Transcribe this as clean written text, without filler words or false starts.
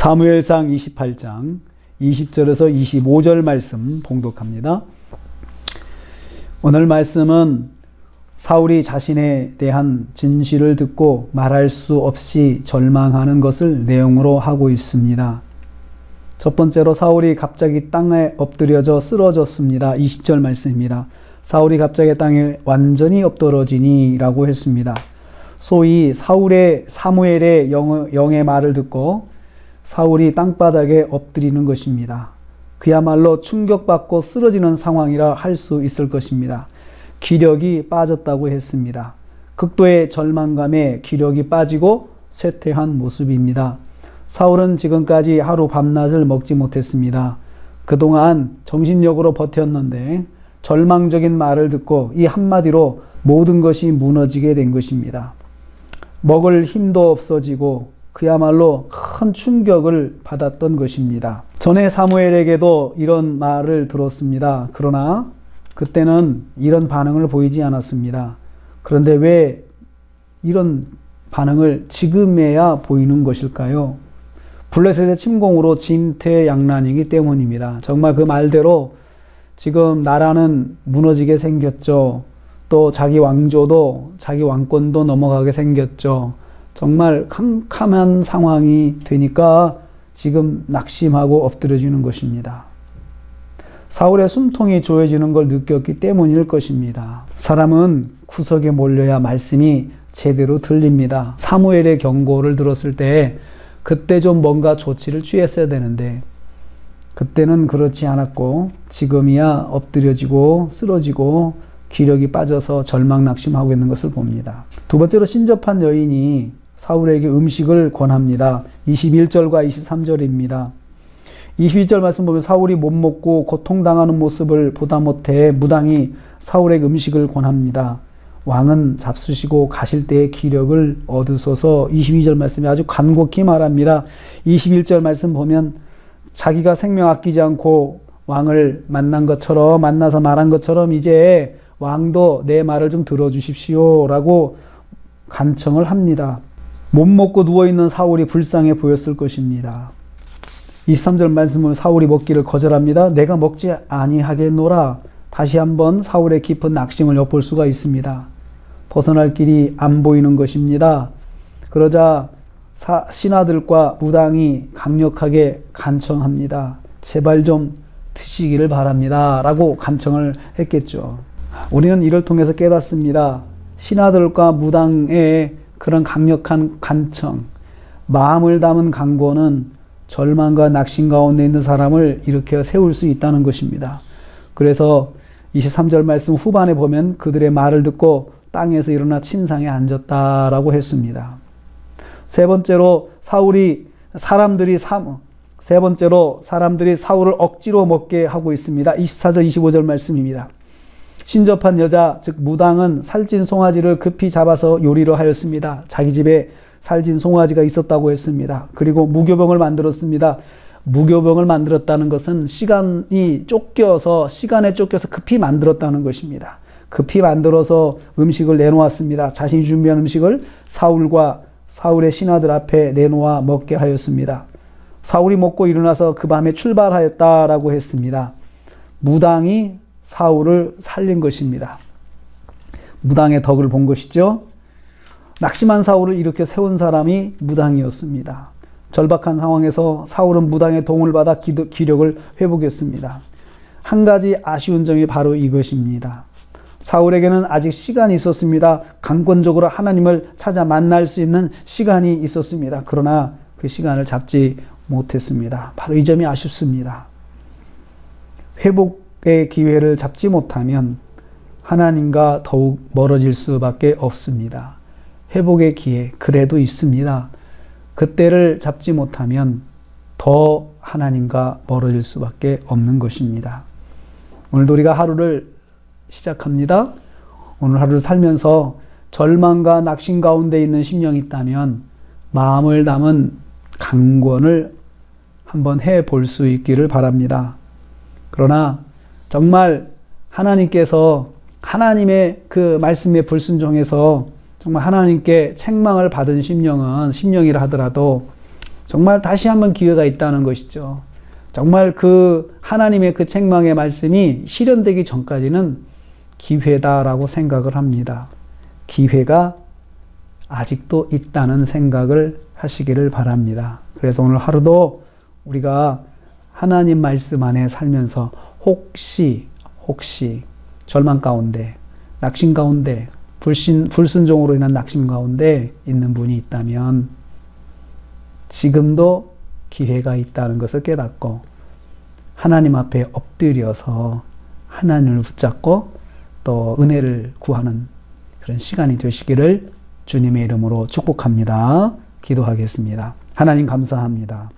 사무엘상 28장 20절에서 25절 말씀 봉독합니다. 오늘 말씀은 사울이 자신에 대한 진실을 듣고 말할 수 없이 절망하는 것을 내용으로 하고 있습니다. 첫 번째로 사울이 갑자기 땅에 엎드려져 쓰러졌습니다. 20절 말씀입니다. 사울이 갑자기 땅에 완전히 엎드러지니 라고 했습니다. 소위 사무엘의 영의 말을 듣고 사울이 땅바닥에 엎드리는 것입니다. 그야말로 충격받고 쓰러지는 상황이라 할 수 있을 것입니다. 기력이 빠졌다고 했습니다. 극도의 절망감에 기력이 빠지고 쇠퇴한 모습입니다. 사울은 지금까지 하루 밤낮을 먹지 못했습니다. 그동안 정신력으로 버텼는데 절망적인 말을 듣고 이 한마디로 모든 것이 무너지게 된 것입니다. 먹을 힘도 없어지고 그야말로 큰 충격을 받았던 것입니다. 전에 사무엘에게도 이런 말을 들었습니다. 그러나 그때는 이런 반응을 보이지 않았습니다. 그런데 왜 이런 반응을 지금에야 보이는 것일까요? 블레셋의 침공으로 진퇴양난이기 때문입니다. 정말 그 말대로 지금 나라는 무너지게 생겼죠. 또 자기 왕조도 자기 왕권도 넘어가게 생겼죠. 정말 캄캄한 상황이 되니까 지금 낙심하고 엎드려지는 것입니다. 사울의 숨통이 조여지는 걸 느꼈기 때문일 것입니다. 사람은 구석에 몰려야 말씀이 제대로 들립니다. 사무엘의 경고를 들었을 때 그때 좀 뭔가 조치를 취했어야 되는데 그때는 그렇지 않았고 지금이야 엎드려지고 쓰러지고 기력이 빠져서 절망 낙심하고 있는 것을 봅니다. 두 번째로 신접한 여인이 사울에게 음식을 권합니다. 21절과 23절입니다. 22절 말씀 보면 사울이 못 먹고 고통당하는 모습을 보다 못해 무당이 사울에게 음식을 권합니다. 왕은 잡수시고 가실 때의 기력을 얻으소서. 22절 말씀이 아주 간곡히 말합니다. 21절 말씀 보면 자기가 생명 아끼지 않고 왕을 만나서 말한 것처럼 이제 왕도 내 말을 좀 들어주십시오 라고 간청을 합니다. 못 먹고 누워있는 사울이 불쌍해 보였을 것입니다. 23절 말씀은 사울이 먹기를 거절합니다. 내가 먹지 아니하겠노라. 다시 한번 사울의 깊은 낙심을 엿볼 수가 있습니다. 벗어날 길이 안 보이는 것입니다. 그러자 신하들과 무당이 강력하게 간청합니다. 제발 좀 드시기를 바랍니다 라고 간청을 했겠죠. 우리는 이를 통해서 깨닫습니다. 신하들과 무당의 그런 강력한 간청, 마음을 담은 강권은 절망과 낙심 가운데 있는 사람을 일으켜 세울 수 있다는 것입니다. 그래서 23절 말씀 후반에 보면 그들의 말을 듣고 땅에서 일어나 침상에 앉았다라고 했습니다. 세 번째로 사람들이 사울을 억지로 먹게 하고 있습니다. 24절 25절 말씀입니다. 신접한 여자 즉 무당은 살찐 송아지를 급히 잡아서 요리를 하였습니다. 자기 집에 살찐 송아지가 있었다고 했습니다. 그리고 무교병을 만들었습니다. 무교병을 만들었다는 것은 시간에 쫓겨서 급히 만들었다는 것입니다. 급히 만들어서 음식을 내놓았습니다. 자신이 준비한 음식을 사울과 사울의 신하들 앞에 내놓아 먹게 하였습니다. 사울이 먹고 일어나서 그 밤에 출발하였다라고 했습니다. 무당이 사울을 살린 것입니다. 무당의 덕을 본 것이죠. 낙심한 사울을 일으켜 세운 사람이 무당이었습니다. 절박한 상황에서 사울은 무당의 도움을 받아 기력을 회복했습니다. 한 가지 아쉬운 점이 바로 이것입니다. 사울에게는 아직 시간이 있었습니다. 강권적으로 하나님을 찾아 만날 수 있는 시간이 있었습니다. 그러나 그 시간을 잡지 못했습니다. 바로 이 점이 아쉽습니다. 회복의 기회를 잡지 못하면 하나님과 더욱 멀어질 수밖에 없습니다. 회복의 기회 그래도 있습니다. 그때를 잡지 못하면 더 하나님과 멀어질 수밖에 없는 것입니다. 오늘도 우리가 하루를 시작합니다. 오늘 하루를 살면서 절망과 낙심 가운데 있는 심령이 있다면 마음을 담은 강권을 한번 해볼 수 있기를 바랍니다. 그러나 정말 하나님께서 하나님의 그 말씀에 불순종해서 정말 하나님께 책망을 받은 심령이라 하더라도 정말 다시 한번 기회가 있다는 것이죠. 정말 그 하나님의 그 책망의 말씀이 실현되기 전까지는 기회다라고 생각을 합니다. 기회가 아직도 있다는 생각을 하시기를 바랍니다. 그래서 오늘 하루도 우리가 하나님 말씀 안에 살면서 혹시 절망 가운데, 낙심 가운데, 불순종으로 인한 낙심 가운데 있는 분이 있다면 지금도 기회가 있다는 것을 깨닫고 하나님 앞에 엎드려서 하나님을 붙잡고 또 은혜를 구하는 그런 시간이 되시기를 주님의 이름으로 축복합니다. 기도하겠습니다. 하나님 감사합니다.